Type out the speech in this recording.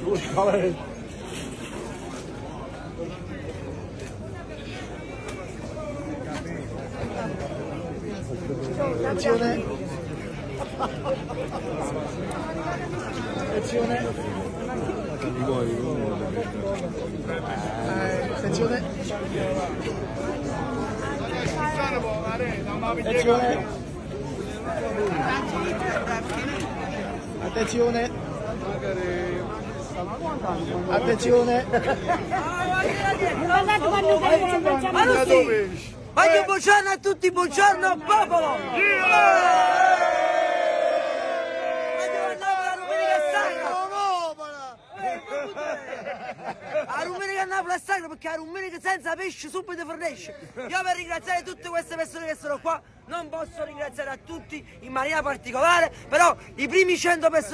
Attenzione. Attenzione. Attenzione. Attenzione. Attenzione. Attenzione. Voglio buongiorno a tutti, buongiorno popolo! La domenica a Napoli è sacra perché la domenica senza pesce subito fornisce. Io per ringraziare tutte queste persone che sono qua non posso ringraziare a tutti in maniera particolare, però i primi 100 persone